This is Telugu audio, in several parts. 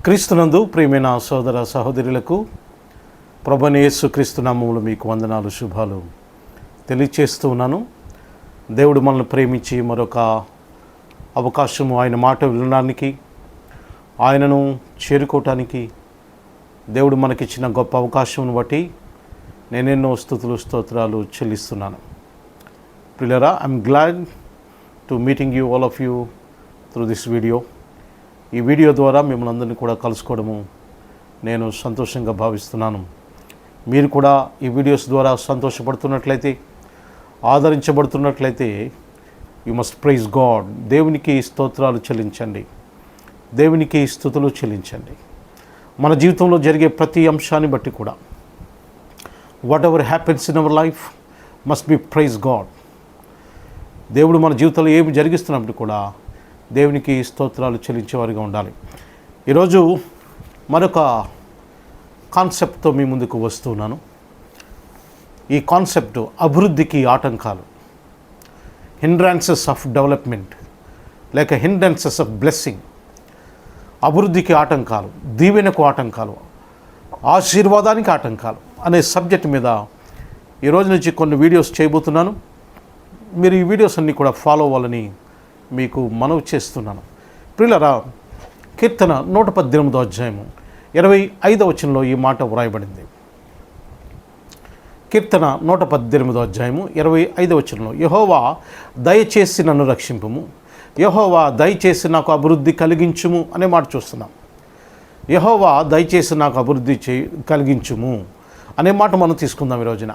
క్రీస్తునందు ప్రియమైన సోదర సహోదరులకు ప్రభువైన యేసుక్రీస్తు నామములో మీకు వందనాలు, శుభాలు తెలియచేస్తూ ఉన్నాను. దేవుడు మనల్ని ప్రేమించి మరొక అవకాశము ఆయన మాట వినడానికి, ఆయనను చేరుకోవటానికి దేవుడు మనకిచ్చిన గొప్ప అవకాశం బట్టి నేనెన్నో స్తుతులు స్తోత్రాలు చెల్లిస్తున్నాను. ప్రియులారా, I'm glad to meeting you all of you through this video. ఈ వీడియో ద్వారా మిమ్మల్ని అందరినీ కూడా కలుసుకోవడము నేను సంతోషంగా భావిస్తున్నాను. మీరు కూడా ఈ వీడియోస్ ద్వారా సంతోషపడుతున్నట్లయితే, ఆదరించబడుతున్నట్లయితే యు మస్ట్ ప్రైజ్ గాడ్. దేవునికి స్తోత్రాలు చెల్లించండి, దేవునికి స్తుతులు చెల్లించండి. మన జీవితంలో జరిగే ప్రతి అంశాన్ని బట్టి కూడా whatever happens in our life must be praise God. దేవుడు మన జీవితంలో ఏమి జరిగిస్తున్నప్పుడు కూడా దేవునికి స్తోత్రాలు చెల్లించేవారిగా ఉండాలి. ఈరోజు మరొక కాన్సెప్ట్తో మీ ముందుకు వస్తున్నాను. ఈ కాన్సెప్ట్ అభివృద్ధికి ఆటంకాలు, హిండ్రాన్సెస్ ఆఫ్ డెవలప్మెంట్ లేక హిండ్రాన్సెస్ ఆఫ్ బ్లెస్సింగ్. అభివృద్ధికి ఆటంకాలు, దీవెనకు ఆటంకాలు, ఆశీర్వాదానికి ఆటంకాలు అనే సబ్జెక్ట్ మీద ఈరోజు నుంచి కొన్ని వీడియోస్ చేయబోతున్నాను. మీరు ఈ వీడియోస్ అన్నీ కూడా ఫాలో అవ్వాలని మీకు మనవి చేస్తున్నాను. ప్రియులారా, కీర్తన 118వ అధ్యాయము 25వ వచనంలో ఈ మాట వ్రాయబడింది. కీర్తన 118వ అధ్యాయము 25వ వచనంలో, యెహోవా దయచేసి నన్ను రక్షింపుము, యెహోవా దయచేసి నాకు అభివృద్ధి కలిగించుము అనే మాట చూస్తున్నాం. యెహోవా దయచేసి నాకు అభివృద్ధి కలిగించుము అనే మాట మనం తీసుకుందాం ఈ రోజున.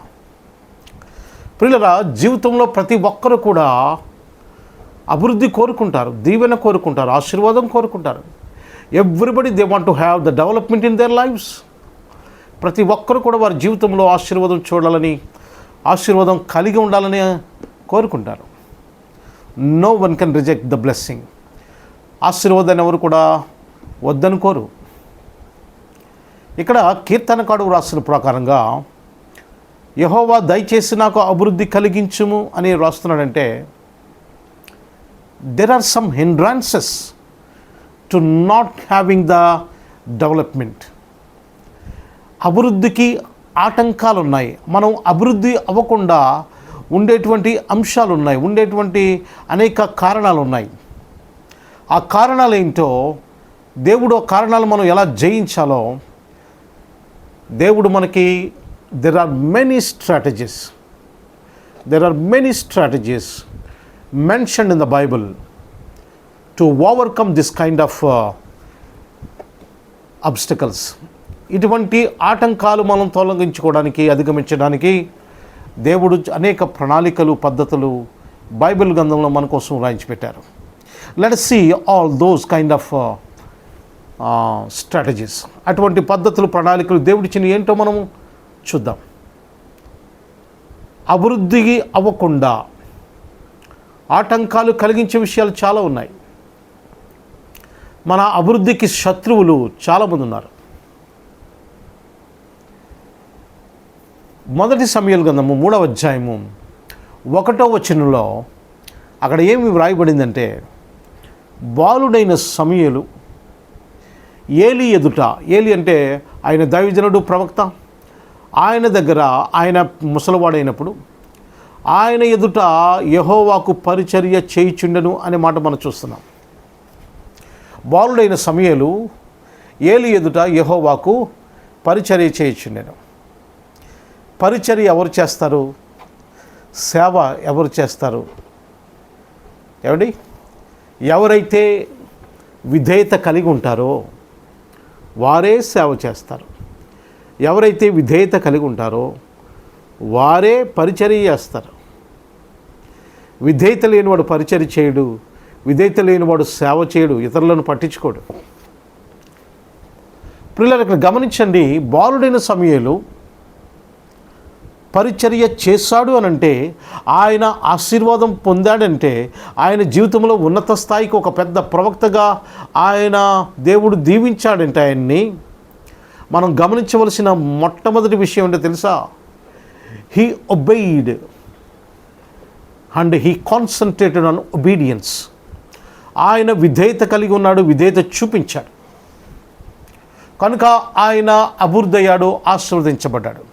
ప్రియులారా, జీవితంలో ప్రతి ఒక్కరు కూడా అభివృద్ధి కోరుకుంటారు, దీవెన కోరుకుంటారు, ఆశీర్వాదం కోరుకుంటారు. Everybody they want to have the development in there lifes. ప్రతి ఒక్కరు కూడా వారి జీవితంలో ఆశీర్వాదం చూడాలని, ఆశీర్వాదం కలిగి ఉండాలని కోరుకుంటారు. No one can reject the blessing. ఆశీర్వాదాన్ని ఎవరు కూడా వద్దనుకోరు. ఇక్కడ కీర్తనకాడు రాసిన ప్రకారంగా యెహోవా దయచేసి నాకు అభివృద్ధి కలిగించుము అని రాస్తున్నాడంటే, there are some hindrances to not having the development. అభివృద్ధికి ఆటంకాలు ఉన్నాయి. మనం అభివృద్ధి అవ్వకుండా ఉండేటువంటి అంశాలు ఉన్నాయి, ఉండేటువంటి అనేక కారణాలు ఉన్నాయి. ఆ కారణాలు ఏంటో దేవుడు, ఆ కారణాలు మనం ఎలా జయించాలో దేవుడు మనకి there are many strategies mentioned in the Bible to overcome this kind of obstacles. ఇటువంటి ఆటంకాలు మనం తొలగించుకోవడానికి, అధిగమించడానికి దేవుడు అనేక ప్రణాళికలు, పద్ధతులు బైబిల్ గ్రంథంలో మన కోసం రాయించి పెట్టారు. Let us see all those kind of strategies. అటువంటి పద్ధతులు, ప్రణాళికలు దేవుడిచ్చిన ఏంటో మనము చూద్దాం. అభివృద్ధి అవ్వకుండా ఆటంకాలు కలిగించే విషయాలు చాలా ఉన్నాయి. మన అభివృద్ధికి శత్రువులు చాలామంది ఉన్నారు. మొదటి సమూయేలు గ్రంథము 3వ అధ్యాయము 1వ వచనంలో అక్కడ ఏమి వ్రాయబడిందంటే, బాలుడైన సమూయేలు ఏలి ఎదుట, ఏలి అంటే ఆయన దైవజనుడు, ప్రవక్త, ఆయన దగ్గర ఆయన ముసలివాడైనప్పుడు ఆయన ఎదుట యెహోవాకు పరిచర్య చేయుచుండెను అనే మాట మనం చూస్తున్నాం. బాలుడైన సమూయేలు ఏలి ఎదుట యెహోవాకు పరిచర్య చేయుచుండెను. పరిచర్య ఎవరు చేస్తారు? సేవ ఎవరు చేస్తారు? ఏమండి, ఎవరైతే విధేయత కలిగి ఉంటారో వారే సేవ చేస్తారు. ఎవరైతే విధేయత కలిగి ఉంటారో వారే పరిచర్య చేస్తారు. విధేయత లేనివాడు పరిచర్య చేయడు, విధేయత లేనివాడు సేవ చేయడు, ఇతరులను పట్టించుకోడు. ప్రియులారా, ఇక్కడ గమనించండి, బాలుడైన సమూయేలు పరిచర్య చేశాడు అనంటే, ఆయన ఆశీర్వాదం పొందాడంటే, ఆయన జీవితంలో ఉన్నత స్థాయికి ఒక పెద్ద ప్రవక్తగా ఆయన దేవుడు దీవించాడంటే ఆయన్ని. మనం గమనించవలసిన మొట్టమొదటి విషయం ఏంటో తెలుసా? He obeyed and he concentrated on obedience. ఆయన విధేయత కలిగి ఉన్నాడు, విధేయత చూపించాడు. కనుక ఆయన అభివృద్ధి అయ్యాడు, ఆశీర్వదించబడ్డాడు.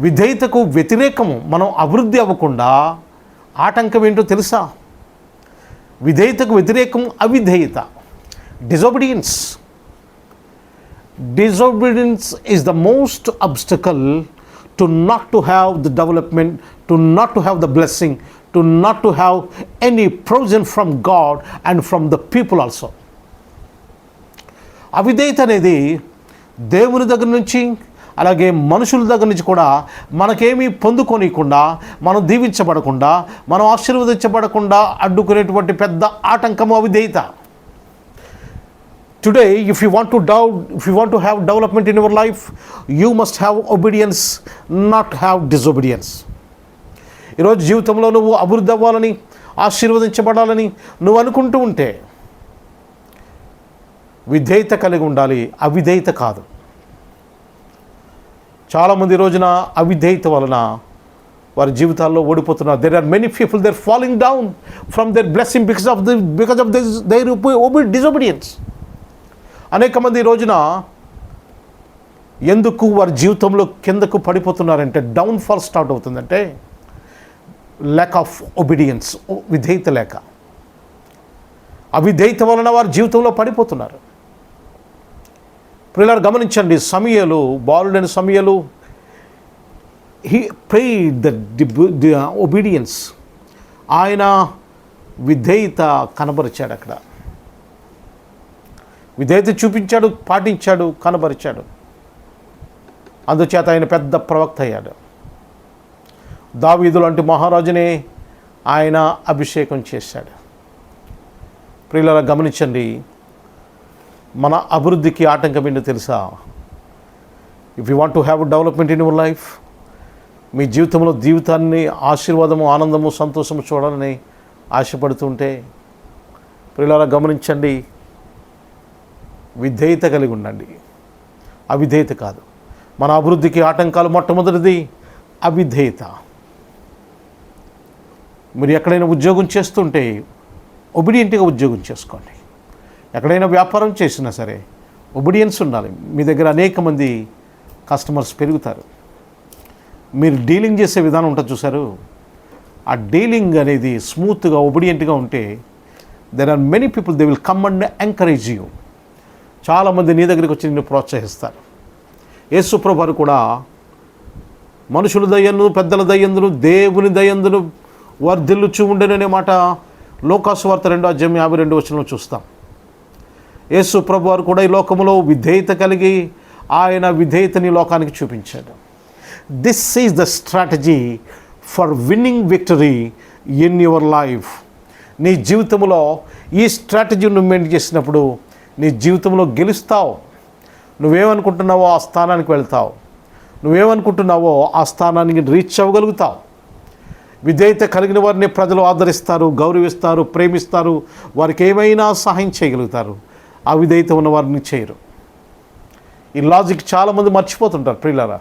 విధేయతకు వ్యతిరేకము మనం అభివృద్ధి అవ్వకుండా ఆటంకం ఏంటో తెలుసా? విధేయతకు వ్యతిరేకం అవిధేయత, disobedience. Disobedience is the most obstacle to not to have the development, to not to have the blessing, to not to have any provision from God and from the people also. అవిధేయత అనేది దేవుని దగ్గర నుంచి అలాగే మనుషుల దగ్గర నుంచి కూడా మనకేమీ పొందుకోనికుండా, మనం దీవించబడకుండా, మనం ఆశీర్వదించబడకుండా అడ్డుకునేటువంటి పెద్ద ఆటంకము అవిధేయత. Today, if you want to have development in your life, you must have obedience, not have disobedience. ఈరోజు జీవితంలో నువ్వు అభివృద్ధి అవ్వాలని, ఆశీర్వదించబడాలని నువ్వు అనుకుంటూ ఉంటే విధేయత కలిగి ఉండాలి, అవిధేయత కాదు. చాలామంది రోజున అవిధేయత వలన వారి జీవితాల్లో ఓడిపోతున్నారు. There are many people, they're falling down from their blessing because of their disobedience. అనేక మంది ఈ రోజున ఎందుకు వారి జీవితంలో కిందకు పడిపోతున్నారంటే, డౌన్ఫాల్ స్టార్ట్ అవుతుందంటే ల్యాక్ ఆఫ్ ఒబీడియన్స్, విధేయత లేక. అవిధేయత వలన వారి జీవితంలో పడిపోతున్నారు. ప్రియులారా గమనించండి, సమూయేలు, బాలుడైన సమూయేలు, హీ ప్రేడ్ ద ఒబీడియన్స్. ఆయన విధేయత కనబరిచాడు, అక్కడ విధేయత చూపించాడు, పాటించాడు, కనబరిచాడు. అందుచేత ఆయన పెద్ద ప్రవక్త అయ్యాడు. దావీదు లాంటి మహారాజునే ఆయన అభిషేకం చేశాడు. ప్రియులారా గమనించండి, మన అభివృద్ధికి ఆటంకం ఏంటో తెలుసా? If you want to have development in your life, మీ జీవితాన్ని ఆశీర్వాదము, ఆనందము, సంతోషము చూడాలని ఆశపడుతుంటే, ప్రియులారా గమనించండి, విధేయత కలిగి ఉండండి, అవిధేయత కాదు. మన అభివృద్ధికి ఆటంకాలు మొట్టమొదటిది అవిధేయత. మీరు ఎక్కడైనా ఉద్యోగం చేస్తుంటే ఒబీడియంట్గా ఉద్యోగం చేసుకోండి. ఎక్కడైనా వ్యాపారం చేసినా సరే ఒబీడియన్స్ ఉండాలి. మీ దగ్గర అనేక మంది కస్టమర్స్ పెరుగుతారు. మీరు డీలింగ్ చేసే విధానం ఉంటుంది చూసారు, ఆ డీలింగ్ అనేది స్మూత్గా, ఒబీడియంట్గా ఉంటే there are many people, they will come and encourage you. చాలామంది నీ దగ్గరికి వచ్చి నిన్ను ప్రోత్సహిస్తారు. యేసు ప్రభువు కూడా మనుషుల దయందును, పెద్దల దయందును, దేవుని దయందును వర్ధిల్లుచు ఉండేననే మాట లోకాసు వార్త 2:52 చూస్తాం. యేసు ప్రభువు కూడా ఈ లోకములో విధేయత కలిగి ఆయన విధేయతని లోకానికి చూపించాడు. This is the strategy for winning victory in your life. నీ జీవితంలో ఈ స్ట్రాటజీని మెయింటైన్ చేసినప్పుడు నీ జీవితంలో గెలుస్తావు. నువ్వేమనుకుంటున్నావో ఆ స్థానానికి వెళ్తావు. నువ్వేమనుకుంటున్నావో ఆ స్థానానికి రీచ్ అవ్వగలుగుతావు. విధేయత కలిగిన వారిని ప్రజలు ఆదరిస్తారు, గౌరవిస్తారు, ప్రేమిస్తారు, వారికి ఏమైనా సహాయం చేయగలుగుతారు. అవిధేయత ఉన్న వారిని చేయరు. ఈ లాజిక్ చాలామంది మర్చిపోతుంటారు ప్రియులారా.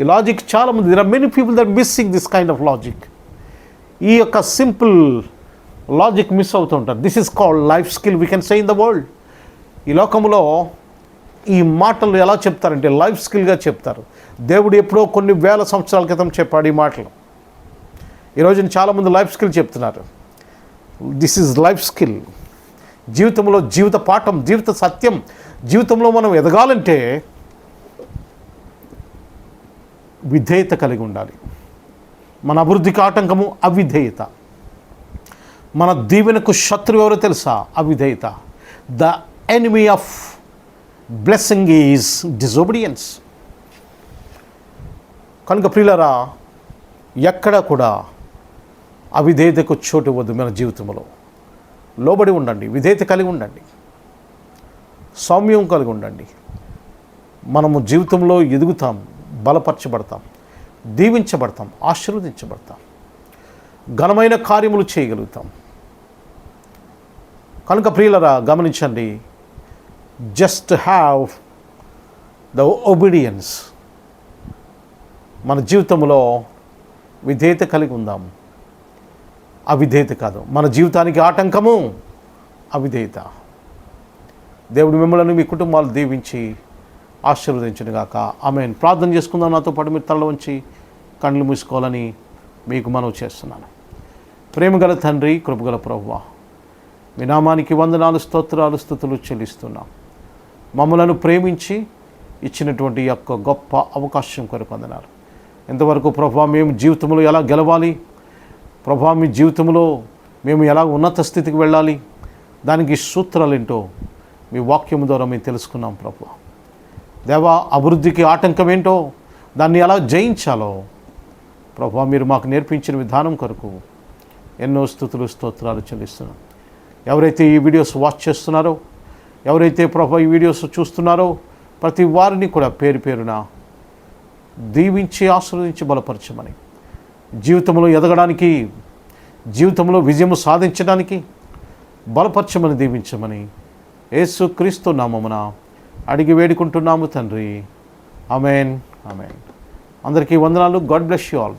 ఈ లాజిక్ చాలామంది, there are many people that missing this kind of logic. ఈ యొక్క సింపుల్ లాజిక్ మిస్ అవుతుంటారు. This is called life skill, we can say in the world. ఈ లోకంలో ఈ మాటలు ఎలా చెప్తారంటే లైఫ్ స్కిల్గా చెప్తారు. దేవుడు ఎప్పుడో కొన్ని వేల సంవత్సరాల క్రితం చెప్పాడు ఈ మాటలు. ఈరోజు చాలామంది లైఫ్ స్కిల్ చెప్తున్నారు. This is life skill. జీవితంలో జీవిత పాఠం, జీవిత సత్యం. జీవితంలో మనం ఎదగాలంటే విధేయత కలిగి ఉండాలి. మన అభివృద్ధికి ఆటంకము అవిధేయత. మన దీవెనకు శత్రువు ఎవరో తెలుసా? అవిధేయత. The enemy of blessing is disobedience. కనుక ప్రియులారా, ఎక్కడ కూడా అవిధేయతకు చోటు ఇవ్వద్దు. మన జీవితంలో లోబడి ఉండండి, విధేయత కలిగి ఉండండి, సౌమ్యం కలిగి ఉండండి. మనము జీవితంలో ఎదుగుతాం, బలపరచబడతాం, దీవించబడతాం, ఆశీర్వదించబడతాం, ఘనమైన కార్యములు చేయగలుగుతాం. కనుక ప్రియులరా గమనించండి, జస్ట్ హ్యావ్ ద ఒబీడియన్స్. మన జీవితంలో విధేయత కలిగి ఉందాం, అవిధేయత కాదు. మన జీవితానికి ఆటంకము అవిధేయత. దేవుడు మిమ్మల్ని మీ కుటుంబాలు దీవించి ఆశీర్వదించును గాక. ఆమేన్. ప్రార్థన చేసుకుందాం. నాతో పాటు మీరు తల వంచి కళ్ళు మూసుకోవాలని మీకు మనవి చేస్తున్నాను. ప్రేమగల తండ్రి, కృపగల ప్రభువా, మీ నామానికి వందనాలు, స్తోత్రాలు, స్తుతులు చెల్లిస్తున్నాం. మమ్మలను ప్రేమించి ఇచ్చినటువంటి యొక్క గొప్ప అవకాశం కొరకు వందనాలు. ఎంతవరకు ప్రభువా మేము జీవితంలో ఎలా గెలవాలి, ప్రభువా మీ జీవితంలో మేము ఎలా ఉన్నత స్థితికి వెళ్ళాలి, దానికి సూత్రాలు ఏంటో మీ వాక్యం ద్వారా మేము తెలుసుకున్నాం. ప్రభువా దేవా, అభివృద్ధికి ఆటంకం ఏంటో, దాన్ని ఎలా జయించాలో ప్రభువా మీరు మాకు నేర్పించిన విధానం కొరకు ఎన్నో స్తుతులు, స్తోత్రాలు చెల్లిస్తున్నాం. ఎవరైతే ఈ వీడియోస్ వాచ్ చేస్తున్నారో, ఎవరైతే ప్రభువా ఈ వీడియోస్ చూస్తున్నారో, ప్రతి వారిని కూడా పేరు పేరున దీవించి ఆశీర్వదించి బలపరచమని, జీవితంలో ఎదగడానికి, జీవితంలో విజయము సాధించడానికి బలపరచమని, దీవించమని యేసుక్రీస్తు నామమున అడిగి వేడుకుంటున్నాము తండ్రి. ఆమేన్. ఆమేన్. అందరికీ వందనాలు. God bless you all.